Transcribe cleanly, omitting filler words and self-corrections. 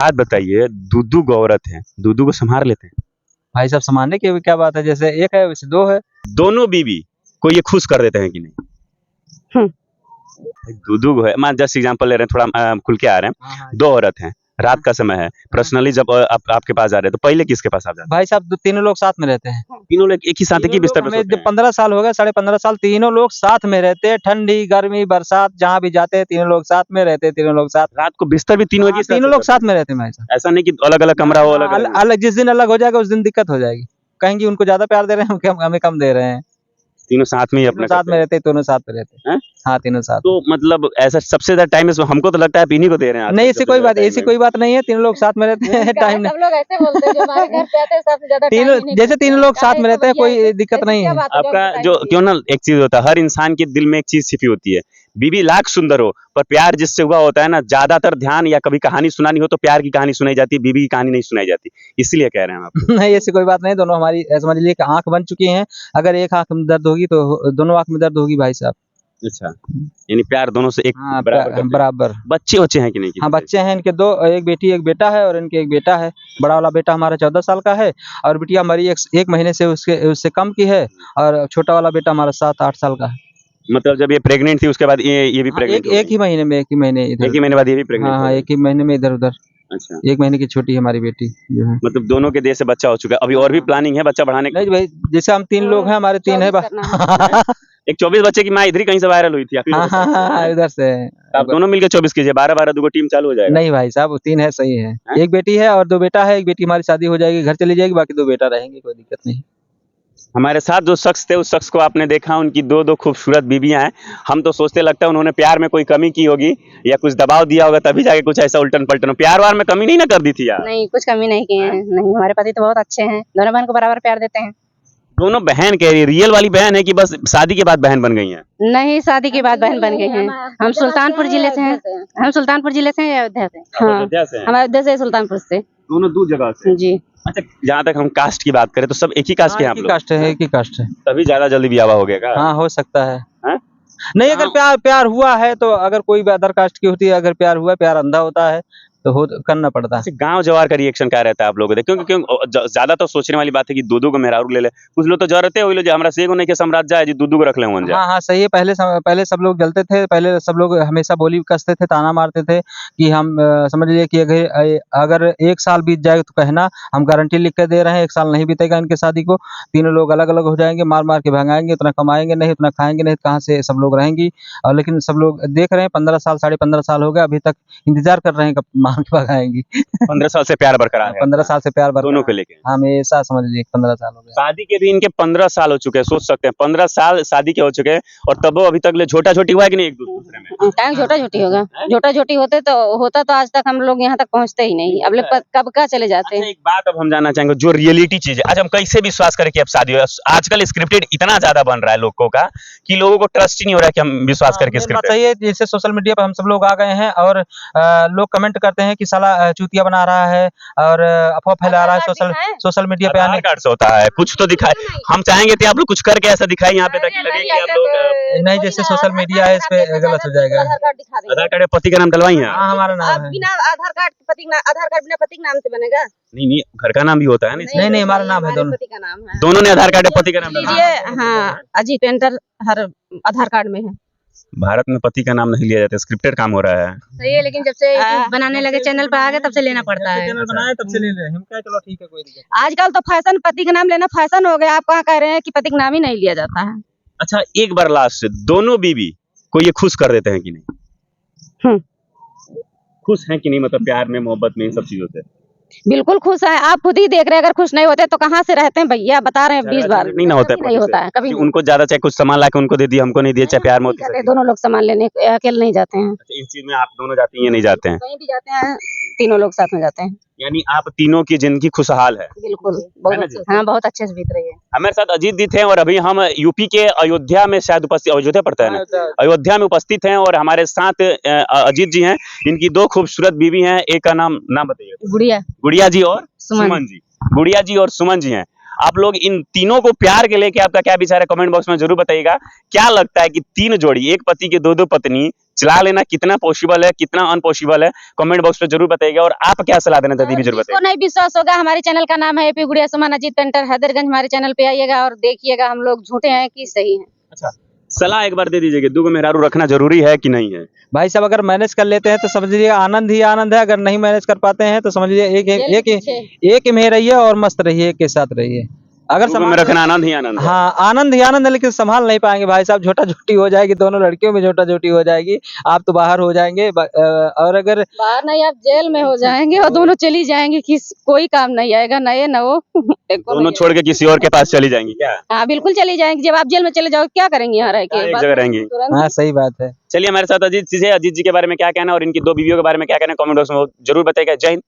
बात बताइए, दूधू गौ औरत है, दूधू को संभाल लेते हैं? भाई साहब संभालने की भी क्या बात है, जैसे एक है वैसे दो है। दोनों बीवी को ये खुश कर देते हैं कि नहीं? दूधू को है, मान जस्ट एग्जांपल ले रहे हैं, थोड़ा खुल के आ रहे हैं। हाँ। दो औरत हैं, रात का समय है, पर्सनली जब आपके पास आ रहे हैं तो पहले किसके पास आप जाते भाई साहब तीनों लोग साथ में रहते हैं। हैं? तीनों लोग एक ही साथ एक ही बिस्तर पे सोते हैं? 15 साल हो गए, 15.5 साल तीनों लोग साथ में रहते हैं। ठंडी गर्मी बरसात जहाँ भी जाते हैं तीनों लोग साथ में रहते हैं। तीनों लोग साथ, रात को बिस्तर भी तीनों एक ही साथ तीनों लोग सोते साथ में रहते हैं भाई साहब। हैं? ऐसा नहीं कि अलग अलग कमरा हो, अलग अलग अलग जिस दिन अलग हो जाएगा उस दिन दिक्कत हो जाएगी। कहेंगे उनको ज्यादा प्यार दे रहे हैं, हमें कम दे रहे हैं। तीनों साथ में ही अपने साथ में रहते हैं, दोनों साथ में रहते हैं। हाँ तीनों साथ। तो मतलब ऐसा सबसे ज्यादा टाइम इसमें हमको तो लगता है आप इन्हीं को दे रहे हैं। नहीं ऐसी कोई बात, ऐसी कोई बात नहीं है। तीनों लोग साथ में रहते हैं। टाइम सब लोग ऐसे बोलते हैं जो हमारे घर पे आते हैं सबसे ज्यादा तीनों जैसे तीनों लोग साथ में रहते हैं, कोई दिक्कत नहीं है। आपका जो क्यों ना एक चीज होता है, हर इंसान के दिल में एक चीज छिपी होती है। बीवी लाख सुंदर हो पर प्यार जिससे हुआ होता है ना, ज्यादातर ध्यान या कभी कहानी सुनानी हो तो प्यार की कहानी सुनाई जाती है, बीवी की कहानी नहीं सुनाई जाती। इसीलिए कह रहे हैं आप। नहीं ऐसी कोई बात नहीं। दोनों हमारी समझ लीजिए कि आंख बन चुकी हैं। अगर एक आंख में दर्द होगी तो दोनों आंख में दर्द होगी भाई साहब। अच्छा, यानी प्यार दोनों से एक हाँ बराबर करते हैं। बराबर। बच्चे हैं कि नहीं? हाँ बच्चे हैं इनके दो, एक बेटी एक बेटा है और इनके एक बेटा है। बड़ा वाला बेटा हमारा 14 साल का है और बिटिया हमारी एक महीने से उससे कम की है और छोटा वाला बेटा हमारा 7-8 साल का है। मतलब जब ये प्रेग्नेंट थी उसके बाद ये भी प्रेग्नेंट एक ही महीने में, एक ही महीने इधर। एक ही महीने बाद ये भी प्रेग्नेंट हाँ एक ही महीने में इधर उधर। अच्छा, 1 महीने की छोटी है हमारी बेटी जो है। मतलब दोनों के देह से बच्चा हो चुका है। अभी और भी प्लानिंग है बच्चा बढ़ाने की? नहीं भाई, जैसे हम 3 लोग हैं, हमारे 3 है। एक 24 बच्चे की माँ इधर ही कहीं से वायरल हुई थी। हाँ इधर से। आप दोनों मिलकर 24 कीजिए, 12-12 2 टीम चालू हो जाएगा। नहीं भाई साहब 3 है, सही है। एक बेटी है और 2 बेटा है। एक बेटी हमारी शादी हो जाएगी, घर चली जाएगी, बाकी 2 बेटा रहेंगे, कोई दिक्कत नहीं। हमारे साथ जो शख्स थे उस शख्स को आपने देखा, उनकी दो खूबसूरत बीबियां हैं। हम तो सोचते लगता है उन्होंने प्यार में कोई कमी की होगी या कुछ दबाव दिया होगा तभी जाके कुछ ऐसा उल्टन पलटन। प्यार वार में कमी नहीं ना कर दी थी यार? नहीं कुछ कमी नहीं की है। नहीं हमारे पति तो बहुत अच्छे हैं, दोनों बहन को बराबर प्यार देते हैं। दोनों बहन कह रही है, रियल वाली बहन है कि बस शादी के बाद बहन बन गई हैं? नहीं शादी के बाद बहन बन गए हैं। हम सुल्तानपुर जिले से हैं। हम सुल्तानपुर जिले से हैं, अयोध्या से। हाँ हम अयोध्या से, सुल्तानपुर से। दोनों दूर जगह से? जी। अच्छा, जहाँ तक हम कास्ट की बात करें तो सब एक ही कास्ट के हैं आप लोग? कास्ट है, एक ही कास्ट है। तभी ज्यादा जल्दी ब्याह हो गया क्या? हाँ हो सकता है। हाँ? नहीं अगर प्यार हुआ है तो, अगर कोई भी अदर कास्ट की होती है, अगर प्यार हुआ, प्यार अंधा होता है तो करना पड़ता है। गांव जवार का रिएक्शन क्या रहता है आप लोगों का? क्यों ज्यादा तो सोचने वाली बात है कि दूधू को मेहरारू ले ले। कुछ लोग तो जरते हुए जो हमरा से एगो नहीं के साम्राज्य है जी, दूधू को रख ले वन जा। हाँ सही है। पहले सब लोग जलते थे। पहले सब लोग हमेशा बोली कसते थे, ताना मारते थे कि हम समझ लीजिए कि अगर 1 साल बीत जाए तो कहना, हम गारंटी लिख के दे रहे हैं 1 साल नहीं बीतेगा इनके शादी को, तीनों लोग अलग अलग हो जाएंगे, मार मार के भगाएंगे। उतना कमाएंगे नहीं, उतना खाएंगे नहीं, कहाँ से सब लोग रहेंगी। और लेकिन सब लोग देख रहे हैं 15 साल 15.5 साल हो गए, अभी तक इंतजार कर रहे हैं कब मार के भगाएंगी। 15 साल से प्यार बरकरार है? 15 साल से प्यार बरकरार दोनों को लेके? हमेशा समझ लीजिए 15 साल हो गया। शादी के भी इनके 15 साल हो चुके हैं, सोच सकते हैं 15 साल शादी के हो चुके हैं और तब वो अभी तक ले छोटा छोटी हुआ है कि नहीं एक दूसरे में? टाइम छोटा छोटी होगा, छोटा छोटी होता तो आज तक हम लोग यहाँ तक पहुँचते ही नहीं। अब लोग कब का चले जाते हैं। एक बात अब हम जानना चाहेंगे, जो रियलिटी चीज है, आज हम कैसे विश्वास करें कि अब शादी हो? आजकल स्क्रिप्टेड इतना ज्यादा बन रहा है लोगों का कि लोगों को ट्रस्ट ही नहीं हो रहा है कि हम विश्वास करके स्क्रिप्टेड। सही है। जैसे सोशल मीडिया पर हम सब लोग आ गए हैं और लोग कमेंट करते हैं कि साला चूतिया बना रहा है और अफवाह फैला रहा है। सोशल मीडिया पे आने कार्ड से होता है, कुछ तो दिखाए। हम चाहेंगे कि आप लोग कुछ करके ऐसा दिखाए यहाँ पे ताकि लगे कि आप लोग नहीं, जैसे सोशल मीडिया है इस पे गलत हो जाएगा। आधार कार्ड पति का नाम डलवाई है? हाँ हमारा नाम है। बिना आधार कार्ड बिना पति के नाम से बनेगा? नहीं घर का नाम भी होता है ना? नहीं हमारा नाम है, दोनों पति का नाम है। दोनों ने आधार कार्ड पति का नाम डलवाया? हाँ अजीत एंटर हर आधार कार्ड में है। भारत में पति का नाम नहीं लिया जाता, स्क्रिप्टेड काम हो रहा है। सही है, लेकिन जब से बनाने लगे चैनल पर आ गए तब से लेना पड़ता है। चैनल बनाए तब से ले रहे हैं हम। क्या चलो ठीक है, कोई दिक्कत। आजकल तो फैशन, पति का नाम लेना फैशन हो गया। आप कहाँ कह रहे हैं कि पति का नाम ही नहीं लिया जाता है। अच्छा, एक बार लास्ट से दोनों बीवी को ये खुश कर देते हैं कि नहीं? खुश हैं कि नहीं, मतलब प्यार में, मोहब्बत में, इन सब चीजों से? बिल्कुल खुश है। आप खुद ही देख रहे हैं, अगर खुश नहीं होते तो कहाँ से रहते हैं भैया, बता रहे हैं 20 बार। नहीं ना होता है, नहीं होता है कभी। उनको ज्यादा चाहे कुछ सामान लाके उनको दे दिया, हमको नहीं दिया, चाहे प्यार में दोनों लोग सामान लेने अकेले नहीं जाते हैं। इस चीज में आप दोनों जाती हैं, ये नहीं जाते हैं? कहीं भी जाते हैं तीनों लोग साथ में जाते हैं। यानी आप तीनों की जिंदगी खुशहाल है? बिल्कुल, बहुत अच्छे से बीत रही है। हमारे साथ अजीत जी थे और अभी हम यूपी के अयोध्या में शायद उपस्थित, अयोध्या पड़ता है ना, अयोध्या में उपस्थित हैं और हमारे साथ अजीत जी हैं। इनकी 2 खूबसूरत बीवी हैं। एक का नाम बताइए। गुड़िया जी और सुमन जी। गुड़िया जी और सुमन जी हैं। आप लोग इन तीनों को प्यार के लेके आपका क्या विचार है कमेंट बॉक्स में जरूर बताइएगा। क्या लगता है कि 3 जोड़ी, एक पति के 2-2 पत्नी चला लेना कितना पॉसिबल है, कितना अनपॉसिबल है, कमेंट बॉक्स में जरूर बताइएगा। और आप क्या सलाह देना चाहती है जरूर जिसको बताइए। नहीं विश्वास होगा, हमारे चैनल का नाम है एपी गुड़िया सुमन अजीत पेंटर हैदरगंज, हमारे चैनल पे आइएगा और देखिएगा हम लोग झूठे हैं कि सही हैं। अच्छा, सलाह एक बार दे दीजिए कि 2 मेहरारू रखना जरूरी है कि नहीं है? भाई साहब अगर मैनेज कर लेते हैं तो समझ लीजिए आनंद ही आनंद है, अगर नहीं मैनेज कर पाते हैं तो समझ लीजिए एक ही में रहिए और मस्त रहिए, एक के साथ रहिए। अगर 2 में रखना आनंद ही आनंद है। हाँ आनंद ही आनंद है, लेकिन संभाल नहीं पाएंगे भाई साहब, झोटा झोटी हो जाएगी, दोनों लड़कियों में झोटा झोटी हो जाएगी, आप तो बाहर हो जाएंगे और अगर बाहर नहीं, आप जेल में हो जाएंगे और दोनों चली जाएंगी, कोई काम नहीं आएगा, ना ये ना वो दोनों छोड़ के किसी और के पास चली जाएंगी क्या? हाँ बिल्कुल चली जाएंगी। जब आप जेल में चले जाओ क्या करेंगी यहाँ रह के? एक जगह रहेंगी। हाँ सही बात है। चलिए हमारे साथ अजीत जी के बारे में क्या कहना है और इनकी 2 बीवियों के बारे में क्या कहना है कमेंट बॉक्स में जरूर बताइएगा। जय हिंद।